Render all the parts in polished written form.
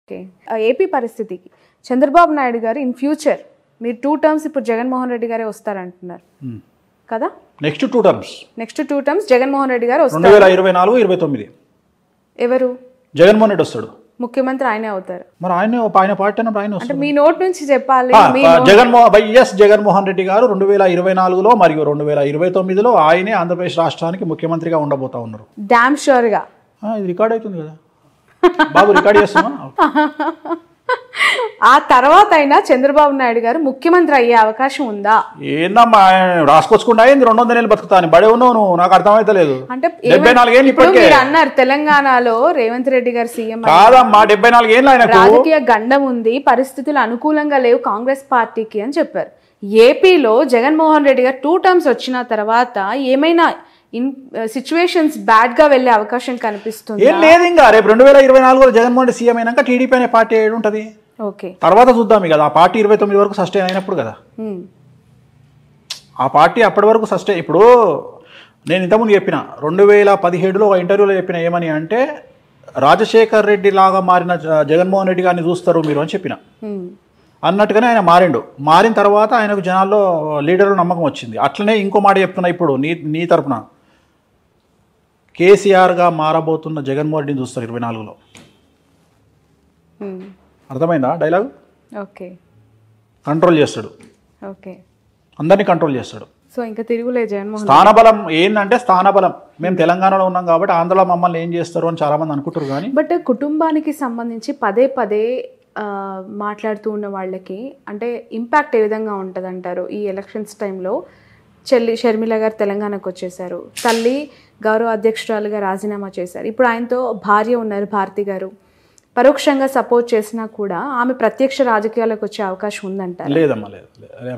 Okay. AP పరిస్థితికి చంద్రబాబు నాయుడు గారు in future మీరు 2 టర్మ్స్ ఇప్పుడు జగన్మోహన్ రెడ్డి గారే వస్తారంటున్నారు కదా? నెక్స్ట్ 2 టర్మ్స్ జగన్మోహన్ రెడ్డి గారు వస్తారు. 2024, 29 ఎవరు జగన్మోహన్ రెడ్డి వస్తాడు, ముఖ్యమంత్రి ఆయనే అవుతారు. మరి ఆయన పార్టీ ఆయన అంటే వస్తాడు. మీ నోట్ నుంచి చెప్పాలి. జగన్మోహన్ రెడ్డి గారు 2024లో మరియు 2029లో ఆయనే ఆంధ్రప్రదేశ్ రాష్ట్రానికి ముఖ్యమంత్రిగా ఉండబోతా ఉన్నారు. డామ్ షూర్ గా ఇది రికార్డ్ అవుతుంది కదా బాబు, రికార్డ్ చేస్తున్నా. ఆ తర్వాత అయినా చంద్రబాబు నాయుడు గారు ముఖ్యమంత్రి అయ్యే అవకాశం ఉందా? ఏందమ్మా రాసుకొచ్చుకుంటా ఏంది 200 ఏళ్ళు బతుకుతాను బడే ఉన్నావు నువ్వు, నాకు అర్థమైతలేదు. అంటే 74 ఏళ్ళు ఇప్పటికే మీరు అన్నారు తెలంగాణలో రేవంత్ రెడ్డి గారు సీఎం కాదమ్మా, 74 ఏళ్ళు ఆయనకు రాజకీయ గండం ఉంది, పరిస్థితులు అనుకూలంగా లేవు కాంగ్రెస్ పార్టీకి అని చెప్పారు. ఏపీలో జగన్మోహన్ రెడ్డి గారు 2 టర్మ్స్ వచ్చిన తర్వాత ఏమైనా సిచ్యువేషన్స్ బ్యాడ్ గా వెళ్లే అవకాశం కనిపిస్తుంది? ఏం లేదు. ఇంకా రేపు 2024లో జగన్మోహన్ రెడ్డి సీఎం అయినాక టీడీపీ అనే పార్టీ ఏడు ఉంటుంది. ఓకే, తర్వాత చూద్దాం కదా. ఆ పార్టీ 29 వరకు సస్టైన్ అయినప్పుడు కదా, ఆ పార్టీ అప్పటి వరకు సస్టైన్. ఇప్పుడు నేను ఇంతకుముందు చెప్పిన 2017లో ఒక ఇంటర్వ్యూలో చెప్పిన ఏమని అంటే, రాజశేఖర్ రెడ్డి లాగా మారిన జగన్మోహన్ రెడ్డి గారిని చూస్తారు మీరు అని చెప్పిన. అన్నట్టుగానే ఆయన మారిండు. మారిన తర్వాత ఆయనకు జనాల్లో లీడర్లు నమ్మకం వచ్చింది. అట్లనే ఇంకో మాట చెప్తున్నా ఇప్పుడు నీ తరపున, కేసీఆర్గా మారబోతున్న జగన్మోహన్ రెడ్డిని చూస్తారు 24లో. అర్థమైందా డైలాగ్? ఓకే, కంట్రోల్ చేస్తాడు, ఓకే, అందరినీ కంట్రోల్ చేస్తాడు. సో ఇంకా తిరుగులే జగన్మోహన్. స్థానబలం ఏంటంటే స్థానబలం. మేము తెలంగాణలో ఉన్నాం కాబట్టి ఆంధ్రలో మమ్మల్ని ఏం చేస్తారు అని చాలా మంది అనుకుంటారు. కానీ బట్ కుటుంబానికి సంబంధించి పదే పదే మాట్లాడుతూ ఉన్న వాళ్ళకి అంటే ఇంపాక్ట్ ఏ విధంగా ఉంటుంది అంటారు? ఈ ఎలక్షన్స్ టైంలో చెల్లి షర్మిల గారు తెలంగాణకు వచ్చేసారు, తల్లి గౌరవ అధ్యక్షురాలుగా రాజీనామా చేశారు, ఇప్పుడు ఆయనతో భార్య ఉన్నారు భారతి గారు. పరోక్షంగా సపోర్ట్ చేసినా కూడా ఆమె ప్రత్యక్ష రాజకీయాలకు వచ్చే అవకాశం ఉందంటారు? లేదమ్మా, లేదు,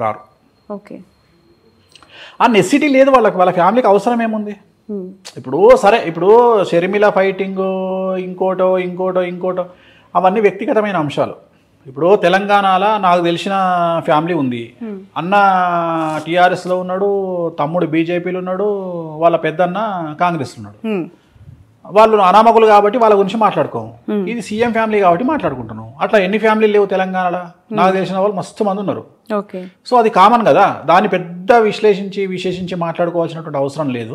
రారు. ఓకే, ఆ నెసిటీ లేదు వాళ్ళకి. వాళ్ళ ఫ్యామిలీకి అవసరం ఏముంది? ఇప్పుడు సరే, ఇప్పుడు షర్మిల ఫైటింగ్ ఇంకోటో అవన్నీ వ్యక్తిగతమైన అంశాలు. ఇప్పుడు తెలంగాణలో నాకు తెలిసిన ఫ్యామిలీ ఉంది. అన్న టీఆర్ఎస్లో ఉన్నాడు, తమ్ముడు బీజేపీలో ఉన్నాడు, వాళ్ళ పెద్దన్న కాంగ్రెస్లో ఉన్నాడు. వాళ్ళు అనామకులు కాబట్టి వాళ్ళ గురించి మాట్లాడుకోము. ఇది సీఎం ఫ్యామిలీ కాబట్టి మాట్లాడుకుంటున్నాం. అట్లా ఎన్ని ఫ్యామిలీలు లేవు తెలంగాణలో? నాకు తెలిసిన వాళ్ళు మస్తు మంది ఉన్నారు. ఓకే, సో అది కామన్ కదా, దాన్ని పెద్ద విశేషించి మాట్లాడుకోవాల్సినటువంటి అవసరం లేదు.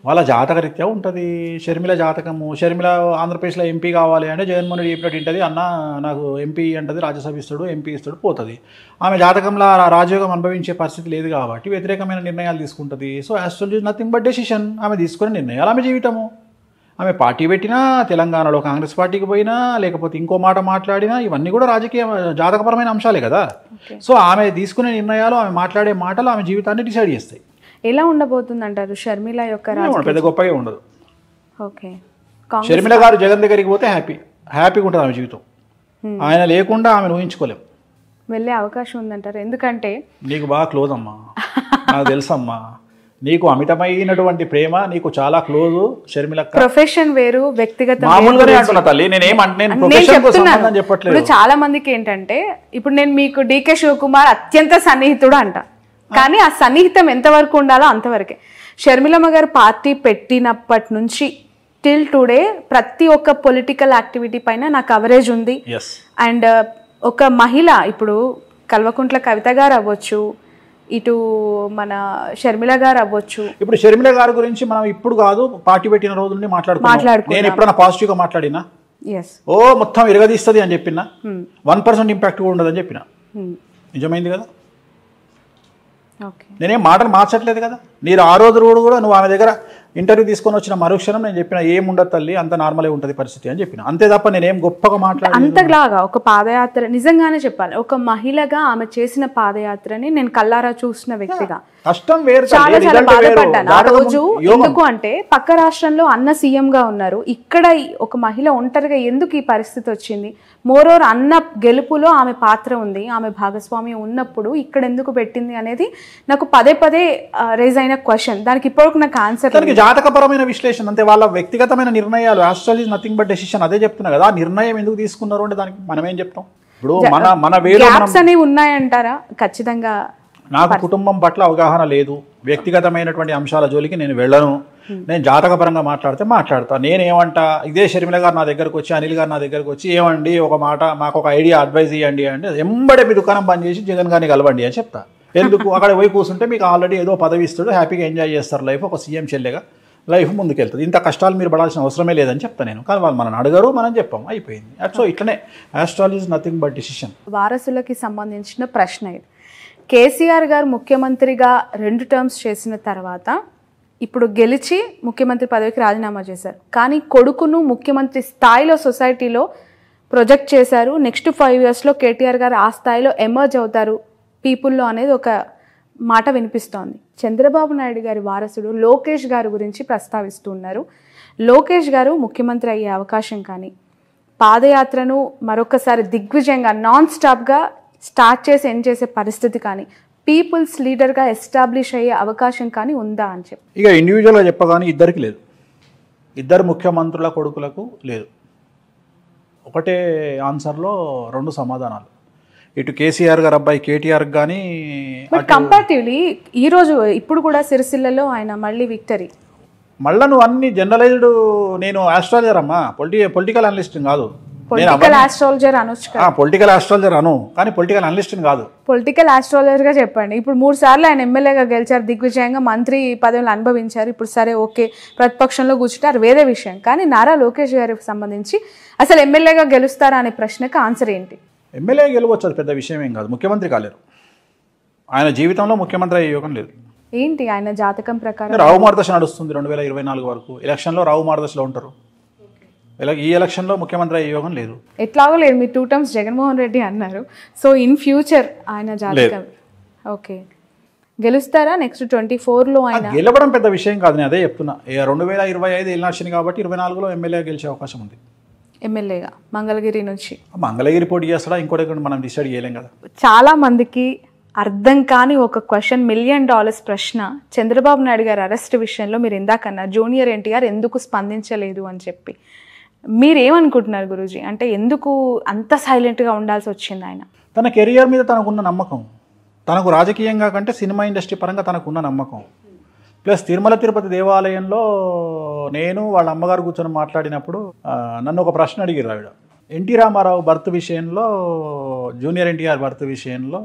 వాళ్ళ జాతకరీత్యా ఉంటుంది. షర్మిల జాతకము, షర్మిల ఆంధ్రప్రదేశ్లో ఎంపీ కావాలి అంటే జగన్మోహన్ రెడ్డి చెప్పినట్టు ఉంటుంది. అన్న నాకు ఎంపీ అంటది, రాజ్యసభ ఇస్తాడు, ఎంపీ ఇస్తాడు, పోతుంది. ఆమె జాతకంలో రాజయోగం అనుభవించే పరిస్థితి లేదు కాబట్టి వ్యతిరేకమైన నిర్ణయాలు తీసుకుంటుంది. So actually nothing but decision. ఆమె తీసుకునే నిర్ణయాలు ఆమె జీవితము. ఆమె పార్టీ పెట్టినా, తెలంగాణలో కాంగ్రెస్ పార్టీకి పోయినా, లేకపోతే ఇంకో మాట మాట్లాడినా, ఇవన్నీ కూడా రాజకీయ జాతకపరమైన అంశాలే కదా. సో ఆమె తీసుకునే నిర్ణయాలు, ఆమె మాట్లాడే మాటలు ఆమె జీవితాన్ని డిసైడ్ చేస్తాయి. ఎలా ఉండబోతుంది అంటారు షర్మిల యొక్క పెద్ద గొప్పగా ఉండదు. ఓకే, షర్మిల గారు జగన్ దగ్గరికి పోతే హ్యాపీగా ఉంటుంది ఆమె జీవితం. ఆయన లేకుండా ఆమెను ఊహించుకోలేం. వెళ్ళే అవకాశం ఉందంటారు? ఎందుకంటే నీకు బాగా క్లోజ్ అమ్మా, నాకు తెలుసమ్మా. నీకు అమితమైనటువంటి ప్రేమ, నీకు చాలా క్లోజ్ షర్మిల. ప్రొఫెషన్ వేరు, వ్యక్తిగత మామూలుగానే అంటున్నా తల్లి. చెప్పట్లేదు. చాలా మందికి ఏంటంటే, ఇప్పుడు నేను మీకు డీకే శివకుమార్ అత్యంత సన్నిహితుడు అంట, కానీ ఆ సన్నిహితం ఎంతవరకు ఉండాలో అంతవరకే. షర్మిలమ్మ గారు పార్టీ పెట్టినప్పటి నుంచి టిల్ టుడే ప్రతి ఒక్క పొలిటికల్ యాక్టివిటీ పైన నా కవరేజ్ ఉంది. అండ్ ఒక మహిళ, ఇప్పుడు కల్వకుంట్ల కవిత గారు అవ్వచ్చు, ఇటు మన షర్మిల గారు అవ్వచ్చు. ఇప్పుడు షర్మిల గారి గురించి మనం ఇప్పుడు కాదు, పార్టీ పెట్టిన రోజు నుండి మాట్లాడుకున్నాం. నేను ఎప్పుడైనా పాజిటివ్ గా మాట్లాడినా? మొత్తం ఎరగదీస్తుంది అని చెప్పిన, 1% ఇంపాక్ట్ కూడా ఉండదని చెప్పిన. నిజమైంది కదా. నేనేం మాటలు మార్చట్లేదు కదా. మీరు ఆ రోజు కూడా నువ్వు ఆమె దగ్గర ఇంటర్వ్యూ తీసుకొని వచ్చిన మరుక్షణం నేను చెప్పిన ఏముండదు తల్లి, అంత నార్మలే ఉంటుంది పరిస్థితి అని చెప్పిన. అంతే తప్ప నేనేం గొప్పగా మాట్లాడాను. అంతలాగా ఒక పాదయాత్ర, నిజంగానే చెప్పాలి, ఒక మహిళగా ఆమె చేసిన పాదయాత్రని నేను కల్లారా చూసిన వ్యక్తిగా కష్టం వేరు, చాలా చాలా బాధపడ్డాను ఆ రోజు. ఎందుకు అంటే పక్క రాష్ట్రంలో అన్న సీఎం గా ఉన్నారు, ఇక్కడ ఒక మహిళ ఒంటరిగా ఎందుకు ఈ పరిస్థితి వచ్చింది? మోరోవర్ అన్న గెలుపులో ఆమె పాత్ర ఉంది, ఆమె భాగస్వామ్యం ఉన్నప్పుడు ఇక్కడ ఎందుకు పెట్టింది అనేది నాకు పదే రేజ్ అయిన క్వశ్చన్. దానికి ఇప్పటివరకు నాకు ఆన్సర్. జాతకపరమైన విశ్లేషణ అంతే, వాళ్ళ వ్యక్తిగతమైన నిర్ణయాలు. Actually nothing but decision. అదే చెప్తున్నా కదా. ఆ నిర్ణయం ఎందుకు తీసుకున్నారు అంటే దానికి మనం ఏం చెప్తాం? ఇప్పుడు మన గ్యాప్స్ అనేవి ఉన్నాయంటారా? ఖచ్చితంగా నాకు కుటుంబం పట్ల అవగాహన లేదు, వ్యక్తిగతమైనటువంటి అంశాల జోలికి నేను వెళ్ళను. నేను జాతకపరంగా మాట్లాడతా నేనేమంటా, ఇదే షర్మిల గారు నా దగ్గరకు వచ్చి, అనిల్ గారు నా దగ్గరకు వచ్చి, ఏమండి ఒక మాట మాకు ఒక ఐడియా అడ్వైజ్ ఇవ్వండి అంటే, ఎంబడే మీ దుకాణం బంద్ చేసి జగన్ గారిని కలవండి అని చెప్తా. ఎందుకు అక్కడ పోయి కూర్చుంటే మీకు ఆల్రెడీ ఏదో పదవి ఇస్తాడు, హ్యాపీగా ఎంజాయ్ చేస్తారు లైఫ్, ఒక సీఎం చెల్లెగా లైఫ్ ముందుకెళ్తుంది, ఇంత కష్టాలు మీరు పడాల్సిన అవసరమే లేదని చెప్తాను నేను. కానీ వాళ్ళు మనం అడగరు, మనం చెప్పాం, అయిపోయింది. సో ఇట్లనే astrology is nothing but decision. వారసులకి సంబంధించిన ప్రశ్న ఇది. కేసీఆర్ గారు ముఖ్యమంత్రిగా 2 టర్మ్స్ చేసిన తర్వాత ఇప్పుడు గెలిచి ముఖ్యమంత్రి పదవికి రాజీనామా చేశారు. కానీ కొడుకును ముఖ్యమంత్రి స్థాయిలో సొసైటీలో ప్రొజెక్ట్ చేశారు. నెక్స్ట్ 5 yearsలో కేటీఆర్ గారు ఆ స్థాయిలో ఎమర్జ్ అవుతారు పీపుల్లో అనేది ఒక మాట వినిపిస్తోంది. చంద్రబాబు నాయుడు గారి వారసుడు లోకేష్ గారి గురించి ప్రస్తావిస్తూ ఉన్నారు. లోకేష్ గారు ముఖ్యమంత్రి అయ్యే అవకాశం కానీ, పాదయాత్రను మరొకసారి దిగ్విజయంగా నాన్ స్టాప్గా స్టార్ట్ చేసి ఎండ్ చేసే పరిస్థితి కానీ, పీపుల్స్ లీడర్గా ఎస్టాబ్లిష్ అయ్యే అవకాశం కానీ ఉందా అని చెప్పి ఇక ఇండివిజువల్గా చెప్పగానే ఇద్దరికి లేదు, ఇద్దరు ముఖ్యమంత్రుల కొడుకులకు లేదు. ఒకటే ఆన్సర్లో 2 సమాధానాలు. ఇటు కేసీఆర్ గారు అబ్బాయి కేటీఆర్ కానీ, బట్ కంపారిటివ్లీ ఈరోజు ఇప్పుడు కూడా సిరిసిల్లలో ఆయన మళ్ళీ విక్టరీ. మళ్ళీ నువ్వు అన్ని జనరలైజ్డ్, నేను ఆస్ట్రాలజర్ అమ్మా, పొలిటికల్ అనలిస్ట్ కాదు. పొలిటికల్ ఆస్ట్రాలజర్ అనొచ్చు కదా. పొలిటికల్ ఆస్ట్రాలజర్ అను, కానీ పొలిటికల్ అనలిస్ట్ కాదు. పొలిటికల్ ఆస్ట్రాలజర్గా చెప్పండి. ఇప్పుడు 3 సార్లు ఆయన ఎమ్మెల్యేగా గెలిచారు, దిగ్విజయంగా మంత్రి పదవులు అనుభవించారు. ఇప్పుడు సరే ఓకే ప్రతిపక్షంలో కూర్చుంటారు, వేరే విషయం. కానీ నారా లోకేష్ గారికి సంబంధించి అసలు ఎమ్మెల్యేగా గెలుస్తారా అనే ప్రశ్నకు ఆన్సర్ ఏంటి? ఎమ్మెల్యే గెలవచ్చు, అది పెద్ద విషయం ఏం కాదు. ముఖ్యమంత్రి కాలేరు, ఆయన జీవితంలో ముఖ్యమంత్రి అయ్యే యోగం లేదు. ఏంటి ఆయన జాతకం ప్రకారం? రావు మార్గదర్శ నడుస్తుంది 2024 వరకు. ఎలక్షన్లో రావు మార్గదర్శలో ఉంటారు. ఈ ఎలక్షన్లో ముఖ్యమంత్రి అయ్యే యోగం లేదు. ఎట్లాగో లేదు. మీరు 2 టర్మ్స్ జగన్మోహన్ రెడ్డి అన్నారు. సో ఇన్ ఫ్యూచర్ ఆయన జాతకం ఓకే గెలుస్తారా నెక్స్ట్ 24లో? ఆయన గెలవడం పెద్ద విషయం కాదు, నేను అదే చెప్తున్నా. 2025 ఎలక్షన్ కాబట్టి 24లో ఎమ్మెల్యే గెలిచే అవకాశం ఉంది. ఎమ్మెల్యేగా మంగళగిరి నుంచి. మంగళగిరి పోటీ చేస్తాడా ఇంకోటి మనం డిసైడ్ చేయలేం కదా. చాలా మందికి అర్థం కాని ఒక క్వశ్చన్, $1 million ప్రశ్న. చంద్రబాబు నాయుడు గారి అరెస్ట్ విషయంలో మీరు ఇందాకన్నా జూనియర్ ఎన్టీఆర్ ఎందుకు స్పందించలేదు అని చెప్పి, మీరేమనుకుంటున్నారు గురూజీ? అంటే ఎందుకు అంత సైలెంట్గా ఉండాల్సి వచ్చింది ఆయన? తన కెరియర్ మీద తనకున్న నమ్మకం, తనకు రాజకీయంగా కంటే సినిమా ఇండస్ట్రీ పరంగా తనకున్న నమ్మకం, ప్లస్ తిరుమల తిరుపతి దేవాలయంలో నేను వాళ్ళ అమ్మగారు కూర్చొని మాట్లాడినప్పుడు నన్ను ఒక ప్రశ్న అడిగారు ఆవిడ. ఎన్టీ రామారావు బర్త్ విషయంలో, జూనియర్ ఎన్టీఆర్ బర్త్ విషయంలో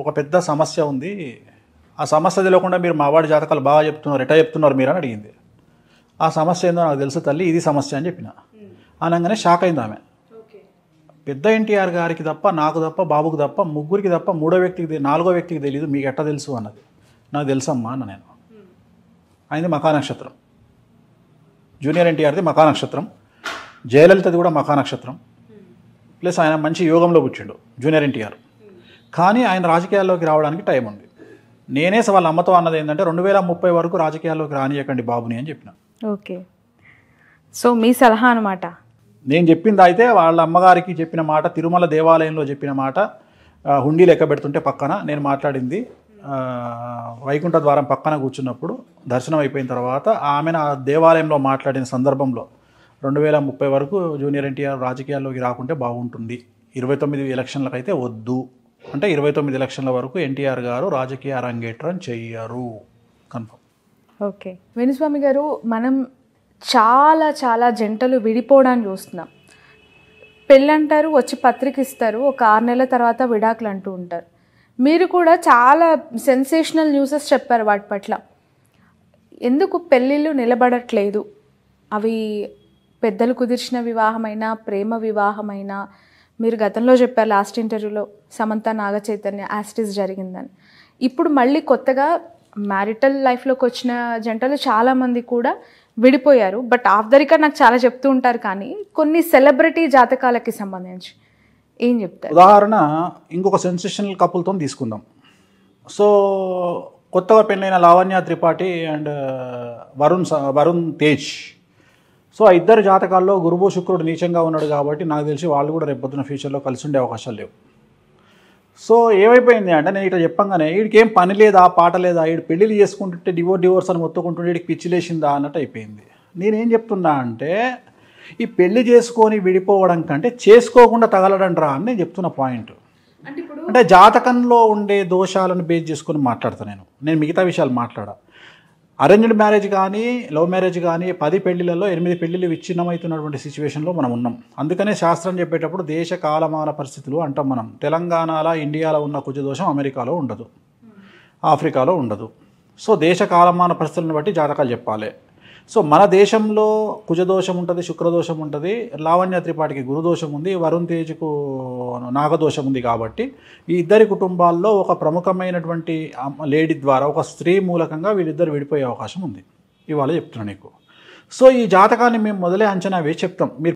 ఒక పెద్ద సమస్య ఉంది, ఆ సమస్య తెలియకుండా మీరు మా వాడి జాతకాలు బాగా చెప్తున్నారు, ఎట్లా చెప్తున్నారు మీరు అని అడిగింది. ఆ సమస్య ఏందో నాకు తెలుసు తల్లి, ఇది సమస్య అని చెప్పిన. అనగానే షాక్ అయింది ఆమె. పెద్ద ఎన్టీఆర్ గారికి తప్ప, నాకు తప్ప, బాబుకి తప్ప, ముగ్గురికి తప్ప 4వ వ్యక్తికి తెలియదు, మీకు ఎట్లా తెలుసు అన్నది. నాకు తెలుసమ్మా అన్న నేను. ఆయనది మఖా నక్షత్రం, జూనియర్ ఎన్టీఆర్ది మఖా నక్షత్రం, జయలలితది కూడా మఖా నక్షత్రం, ప్లస్ ఆయన మంచి యోగంలో కూర్చుండు జూనియర్ ఎన్టీఆర్. కానీ ఆయన రాజకీయాల్లోకి రావడానికి టైం ఉంది. నేనే వాళ్ళ అమ్మతో అన్నది ఏంటంటే 2030 వరకు రాజకీయాల్లోకి రానియకండి బాబుని అని చెప్పిన. ఓకే, సో మీ సలహా అనమాట. నేను చెప్పింది అయితే వాళ్ళ అమ్మగారికి చెప్పిన మాట, తిరుమల దేవాలయంలో చెప్పిన మాట, హుండీ లెక్క పెడుతుంటే పక్కన నేను మాట్లాడింది, వైకుంఠ ద్వారం పక్కన కూర్చున్నప్పుడు దర్శనం అయిపోయిన తర్వాత ఆమెను ఆ దేవాలయంలో మాట్లాడిన సందర్భంలో 2030 వరకు జూనియర్ ఎన్టీఆర్ రాజకీయాల్లోకి రాకుంటే బాగుంటుంది, 29 ఎలక్షన్లకు అయితే వద్దు అంటే 29 ఎలక్షన్ల వరకు ఎన్టీఆర్ గారు రాజకీయ అరంగేట్రం చెయ్యరు, కన్ఫర్మ్. ఓకే వేణుస్వామి గారు, మనం చాలా చాలా జంటలు విడిపోవడానికి చూస్తున్నాం. పెళ్ళంటారు, వచ్చి పత్రిక ఇస్తారు, ఒక 6 నెలల తర్వాత విడాకులు అంటూ ఉంటారు. మీరు కూడా చాలా సెన్సేషనల్ న్యూసెస్ చెప్పారు వాటి పట్ల. ఎందుకు పెళ్ళిళ్ళు నిలబడట్లేదు? అవి పెద్దలు కుదిర్చిన వివాహమైనా, ప్రేమ వివాహమైనా, మీరు గతంలో చెప్పారు లాస్ట్ ఇంటర్వ్యూలో సమంత నాగ చైతన్య యాస్టిస్ జరిగిందని. ఇప్పుడు మళ్ళీ కొత్తగా మ్యారిటల్ లైఫ్లోకి వచ్చిన జంటలు చాలామంది కూడా విడిపోయారు. బట్ ఆఫ్ ద రికార్డ్ నాకు చాలా చెప్తూ ఉంటారు, కానీ కొన్ని సెలబ్రిటీ జాతకాలకి సంబంధించి ఏం చెప్తారు? ఉదాహరణ ఇంకొక సెన్సేషనల్ కపుల్తో తీసుకుందాం. సో కొత్తగా పెళ్ళైన లావణ్య త్రిపాఠి అండ్ వరుణ్ తేజ్. సో ఆ ఇద్దరు జాతకాల్లో గురువు శుక్రుడు నీచంగా ఉన్నాడు కాబట్టి నాకు తెలిసి వాళ్ళు కూడా రేపొద్దున ఫ్యూచర్లో కలిసి ఉండే అవకాశాలు లేవు. సో ఏమైపోయింది అంటే, నేను ఇట్లా చెప్పంగానే వీడికి ఏం పని లేదా, పాట లేదా, వీడు పెళ్ళిళ్ళు చేసుకుంటుంటే డివోర్స్ అని మొత్తుకుంటుంటే వీడికి పిచ్చి లేచిందా అన్నట్టు అయిపోయింది. నేనేం చెప్తున్నా అంటే, ఈ పెళ్లి చేసుకొని విడిపోవడం కంటే చేసుకోకుండా తగలడం రా అని నేను చెప్తున్న పాయింట్. అంటే జాతకంలో ఉండే దోషాలను బేస్ చేసుకొని మాట్లాడతాను నేను మిగతా విషయాలు మాట్లాడా. అరేంజ్డ్ మ్యారేజ్ కానీ లవ్ మ్యారేజ్ కానీ 10 పెళ్లిలలో 8 పెళ్లిళ్ళు విచ్ఛిన్నమవుతున్నటువంటి సిచ్యువేషన్లో మనం ఉన్నాం. అందుకనే శాస్త్రం చెప్పేటప్పుడు దేశ కాలమాన పరిస్థితులు అంటాం మనం. తెలంగాణలో ఇండియాలో ఉన్న కుజదోషం అమెరికాలో ఉండదు, ఆఫ్రికాలో ఉండదు. సో దేశ కాలమాన పరిస్థితులను బట్టి జాతకాలు చెప్పాలి. సో మన దేశంలో కుజదోషం ఉంటుంది, శుక్రదోషం ఉంటుంది, లావణ్య త్రిపాఠికి గురుదోషం ఉంది, వరుణ్ తేజ్కు నాగదోషం ఉంది. కాబట్టి ఈ ఇద్దరి కుటుంబాల్లో ఒక ప్రముఖమైనటువంటి లేడీ ద్వారా, ఒక స్త్రీ మూలకంగా వీళ్ళిద్దరు విడిపోయే అవకాశం ఉంది. ఇవాళ చెప్తున్నాను నీకు. సో ఈ జాతకాన్ని మేము మొదలే అంచనా వేసి చెప్తాం. మీరు